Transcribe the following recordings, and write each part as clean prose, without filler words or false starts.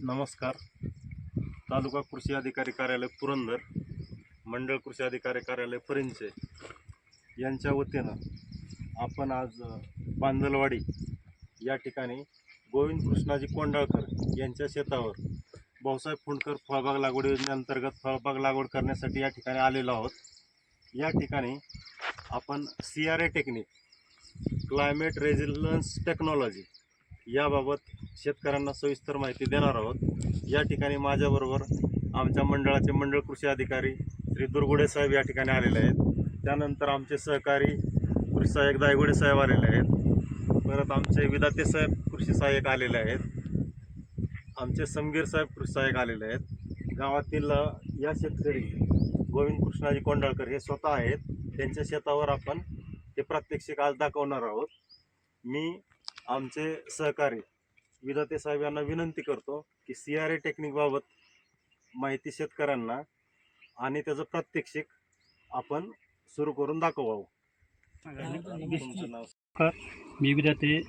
नमस्कार. तालुका कृषी अधिकारी कार्यालय पुरंदर, मंडळ कृषी अधिकारी कार्यालय परिंचे यांच्या वतीनं आपण आज बांदलवाडी या ठिकाणी गोविंद कृष्णाजी कोंडाळकर यांच्या शेतावर भाऊसाहेब फुंडकर फळबाग लागवड योजनेअंतर्गत फळबाग लागवड करण्यासाठी या ठिकाणी आलेलो आहोत. या ठिकाणी आपण CRA technique, climate resilience technology याबाबत शेतकऱ्यांना सविस्तर माहिती देणार आहोत. या ठिकाणी माझ्याबरोबर आमच्या मंडळाचे मंडळ कृषी अधिकारी श्री दुर्गुडे साहेब या ठिकाणी आलेले आहेत. त्यानंतर आमचे सहकारी कृषी सहाय्यक दायगुडे साहेब आलेले आहेत. परत आमचे विधाते साहेब कृषी सहाय्यक आलेले आहेत. आमचे समगीर साहेब कृषी सहाय्यक आलेले आहेत. गावातील या शेतकरी गोविंद कृष्णाजी कोंडाळकर हे स्वतः आहेत. त्यांच्या शेतावर आपण ते प्रात्यक्षिक आज दाखवणार आहोत. मी आमचे सहकारी विधाते साहेब यांना विनंती करतो की CRA टेक्निकबाबत माहिती शेतकऱ्यांना आणि त्याचं प्रात्यक्षिक आपण सुरू करून दाखवावं. तुमचं नाव? मी विधाते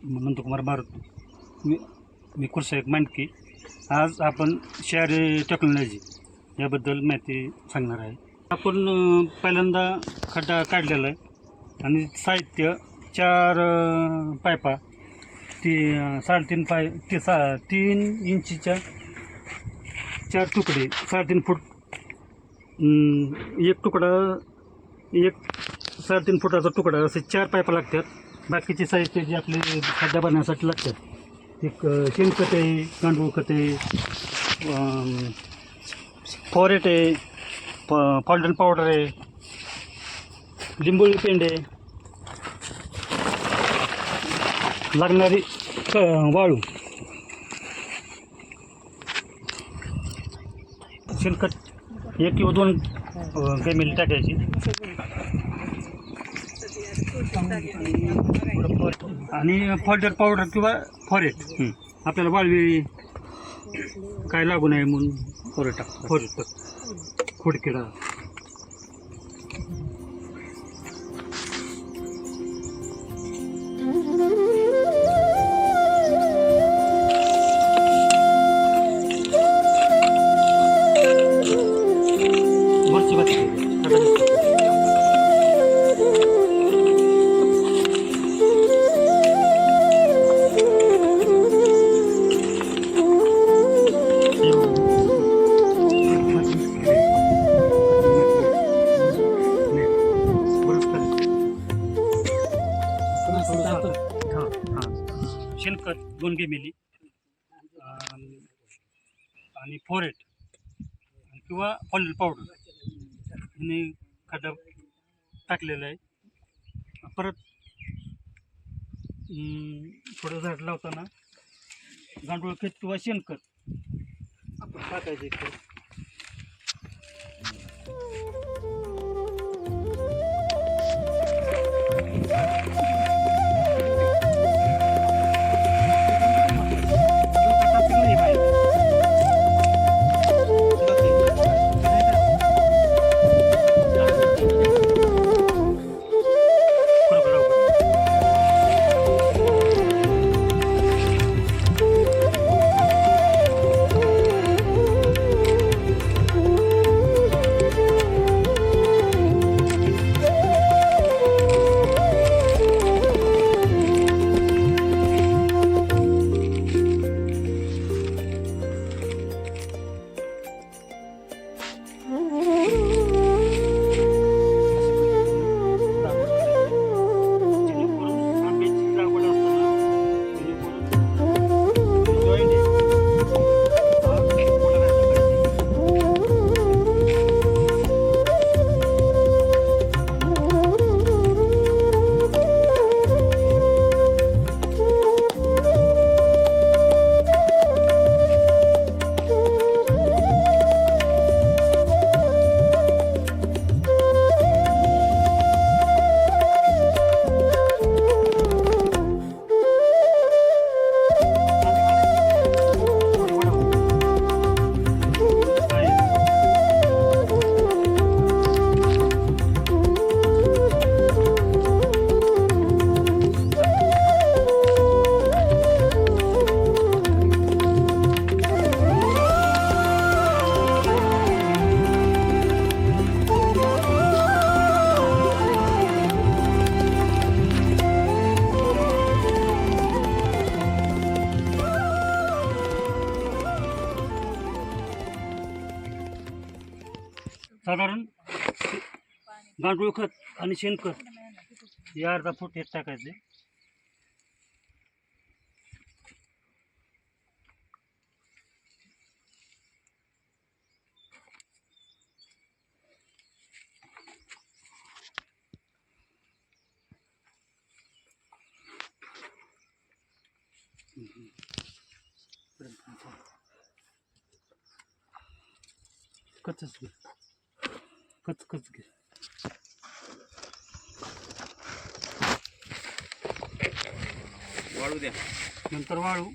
नंदकुमार भारत, मी कृषी मांडकी. आज आपण CRA टेक्नॉलॉजी याबद्दल माहिती सांगणार आहे. आपण पहिल्यांदा खड्डा काढलेला आहे आणि साहित्य 4 पायपा 3 इंचीच्या 4 तुकडे 3.5 फूट, एक तुकडा 3.5 फुटाचा तुकडा असे 4 पायपा लागतात. बाकीचे साहित्य जे आपले खड्डा बनवण्यासाठी लागतात एक शेणखत आहे, गांडूळ खत आहे, फॉरेट आहे, पॉल्टन पावडर आहे, लिंबोळी पेंड आहे, लागणारी वाळू, शेणखत 1 किंवा 2 केमिकल टाकायची आणि फॉल्टर पावडर किंवा फॉरेट. आपल्याला वाळवी काय लागू नये म्हणून फॉरेट खोडकिडा. शेणखत 2 केमिली आणि फॉरेट किंवा पॉल्टन पावडर आणि खड्डा टाकलेला आहे. परत थोडं झाड लावताना गांडूळ खत किंवा शेणखत आपण टाकायचे. साधारण गांडूळ खत आणि शेणखत हे अर्धा फूट हे टाकायचे. कचच घे, कच घे. वाळू द्या. नंतर वाळू.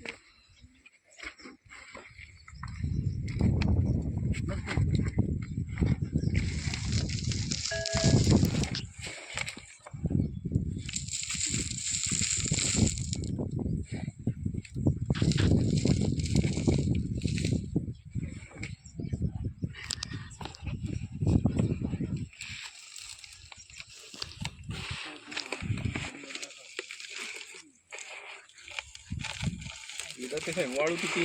विधाते साहेब वाळू किती?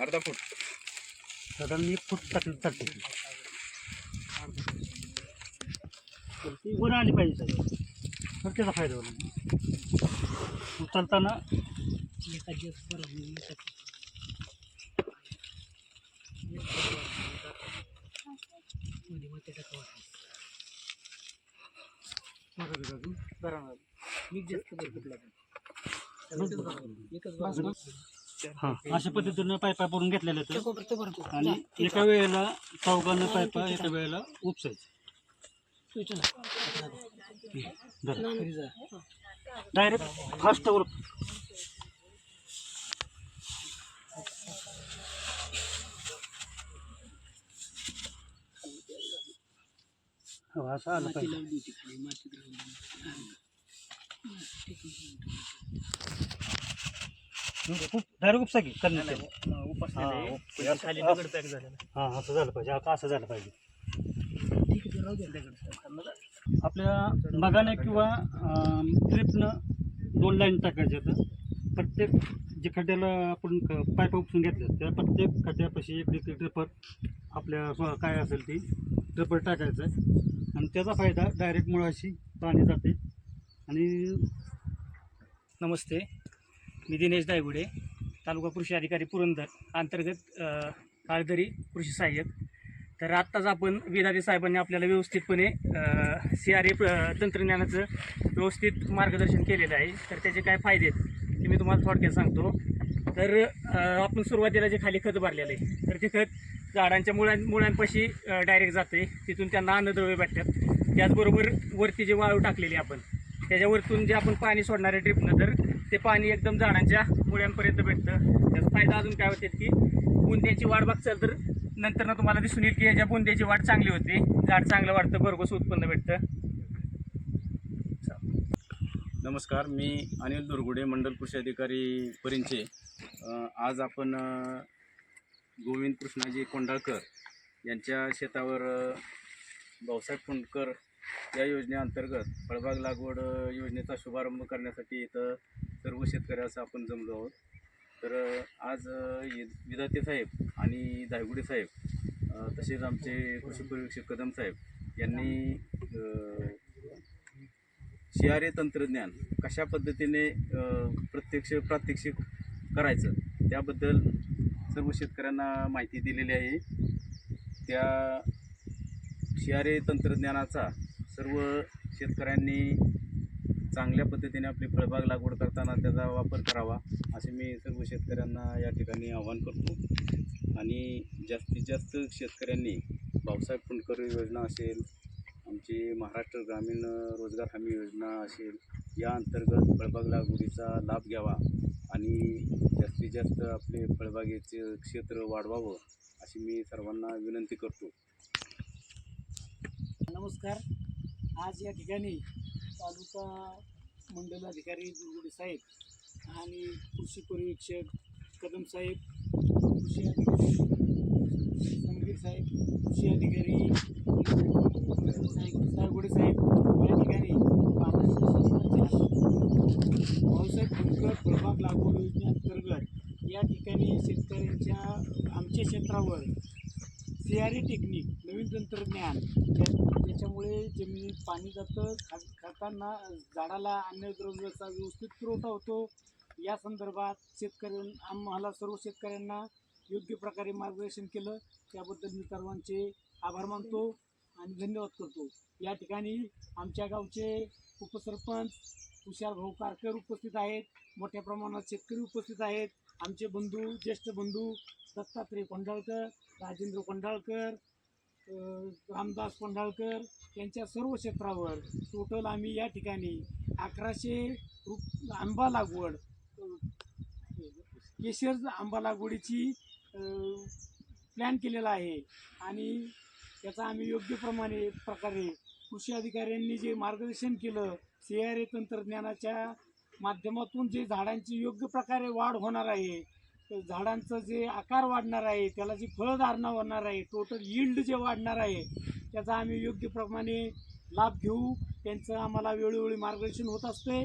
अर्धा फूट. साधारण 1 फूट टाकलं चालते. ती वर आली पाहिजे सगळं, तर त्याचा फायदा होईल. उचलताना हां अशा पद्धतीनं पायपा भरून घेतलेल्या आहेत. आणि एका वेळेला चौघांना पायपा एका वेळेला उपसायचं. डायरेक्ट फास्टवर हो असं आलं पाहिजे. डायरेक्ट उपसा की हां असं झालं पाहिजे. आता असं झालं पाहिजे. आपल्या मगाने किंवा ड्रिपनं 2 लाईन टाकायच्या. तर प्रत्येक जे खड्ड्याला आपण पाईप उपसून घेतले त्या प्रत्येक खड्ड्यापाशी एक ड्रिपर आपल्या काय असेल ती ड्रिपर टाकायचं आहे. आणि त्याचा फायदा डायरेक्ट मुळाशी पाणी जाते. आणि नमस्ते, मी दिनेश दायगुडे, तालुका कृषी अधिकारी पुरंदर, अंतर्गत काळदरी कृषी सहाय्यक. तर आत्ताच आपण विधाते साहेबांनी आपल्याला व्यवस्थितपणे CRA तंत्रज्ञानाचं व्यवस्थित मार्गदर्शन केलेलं आहे. तर त्याचे काय फायदे आहेत ते मी तुम्हाला थोडक्यात सांगतो. तर आपण सुरुवातीला जे खाली खत भरलेलं आहे तर ते खत झाडांच्या मुळांपाशी डायरेक्ट जाते. तिथून त्यांना अन्नद्रव्य भेटतात. त्याचबरोबर वरती जे वाळू टाकलेली आपण त्याच्यावरतून जे आपण पाणी सोडणारे ड्रिपनं तर ते पाणी एकदम झाडांच्या मुळ्यांपर्यंत भेटतं. त्याचा फायदा अजून काय होते की बुंद्याची वाढ बघचाल तर नंतर तुम्हाला दिसून येईल की याच्या बुंद्याची वाढ चांगली होते, झाड चांगलं वाढतं, भरघोस उत्पन्न भेटतं. नमस्कार, मी अनिल दुर्गुडे, मंडल कृषी अधिकारी परिंचे. आज आपण गोविंद कृष्णाजी कोंडाळकर यांच्या शेतावर भाऊसाहेब फुंडकर या योजनेअंतर्गत फळबाग लागवड योजनेचा शुभारंभ करण्यासाठी इथं सर्व शेतकऱ्याचं आपण जमलो आहोत. तर आज विधाते साहेब आणि दायगुडे साहेब तसेच आमचे कृषी पर्यवेक्षक कदम साहेब यांनी CRA तंत्रज्ञान कशा पद्धतीने प्रात्यक्षिक करायचं त्याबद्दल सर्व शेतकऱ्यांना माहिती दिलेली आहे. त्या CRA तंत्रज्ञानाचा सर्व शेतकऱ्यांनी चांगल्या पद्धतीने आपली फळबाग लागवड करताना त्याचा वापर करावा असे मी सर्व शेतकऱ्यांना या ठिकाणी आवाहन करतो. आणि जास्तीत जास्त शेतकऱ्यांनी भाऊसाहेब फुंडकर योजना असेल, आमची महाराष्ट्र ग्रामीण रोजगार हमी योजना असेल, या अंतर्गत फळबाग लागवडीचा लाभ घ्यावा आणि जास्तीत जास्त आपले फळबागेचे क्षेत्र वाढवावं अशी मी सर्वांना विनंती करतो. नमस्कार, आज या ठिकाणी तालुका मंडल अधिकारी दुर्गुडे साहेब आणि कृषी पर्यवेक्षक कदम साहेब, कृषी अधिकारी संगीर साहेब, कृषी अधिकारी दायगुडे साहेब या ठिकाणी महाराष्ट्र शासनाच्या भाऊसाहेब फुंडकर फळबाग लागवड योजनेअंतर्गत या ठिकाणी शेतकऱ्यांच्या आमच्या क्षेत्रावर CRA टेक्निक नवीन तंत्रज्ञान त्याच्यामुळे जमिनीत पाणी जातं, खाताना झाडाला अन्नद्रव्याचा व्यवस्थित पुरवठा होतो. या संदर्भात आम्हाला सर्व शेतकऱ्यांना योग्य प्रकारे मार्गदर्शन केलं त्याबद्दल मी सर्वांचे आभार मानतो आणि धन्यवाद करतो. या ठिकाणी आमच्या गावचे उपसरपंच तुषार भाऊ कारकर उपस्थित आहेत, मोठ्या प्रमाणात शेतकरी उपस्थित आहेत, आमचे बंधू ज्येष्ठ बंधू दत्तात्रय कोंढाळकर, राजेंद्र कोंढाळकर, रामदास कोंढाळकर यांच्या सर्व क्षेत्रावर टोटल आम्ही या ठिकाणी 1100 आंबा लागवड केशर आंबा लागवडीची प्लॅन केलेला आहे आणि त्याचा आम्ही योग्य प्रकारे कृषी अधिकाऱ्यांनी जे मार्गदर्शन केलं, CRA तंत्रज्ञानाच्या माध्यमातून जे झाडांची योग्य प्रकारे वाढ होणार आहे, झाडांचं जे आकार वाढणार आहे, त्याला जी फळधारणा होणार आहे, टोटल यील्ड जे वाढणार आहे त्याचा आम्ही योग्य प्रमाणे लाभ घेऊ. त्यांचं आम्हाला वेळोवेळी मार्गदर्शन होत असते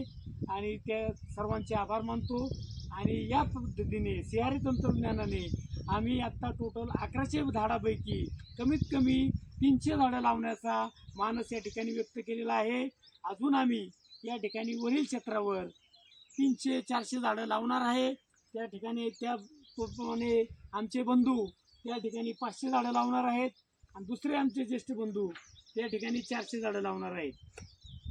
आणि त्या सर्वांचे आभार मानतो. आणि या पद्धतीने CRA तंत्रज्ञानाने आम्ही आत्ता टोटल 1100 झाडापैकी कमीत कमी 300 झाडं लावण्याचा मानस या ठिकाणी व्यक्त केलेला आहे. अजून आम्ही या ठिकाणी वरील क्षेत्रावर 300-400 झाडं लावणार आहे. त्या ठिकाणी त्याप्रमाणे आमचे बंधू त्या ठिकाणी 500 झाडं लावणार आहेत आणि दुसरे आमचे ज्येष्ठ बंधू त्या ठिकाणी 400 झाडं लावणार आहेत.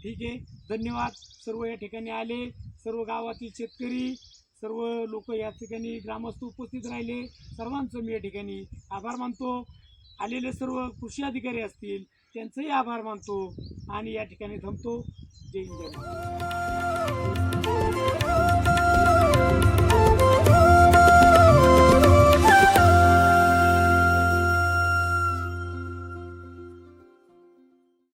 ठीक आहे, धन्यवाद. सर्व या ठिकाणी आले, सर्व गावातील शेतकरी, सर्व लोक या ठिकाणी ग्रामस्थ उपस्थित राहिले, सर्वांचं मी या ठिकाणी आभार मानतो. आलेले सर्व कृषी अधिकारी असतील त्यांचंही आभार मानतो आणि या ठिकाणी थांबतो. जय हिंद.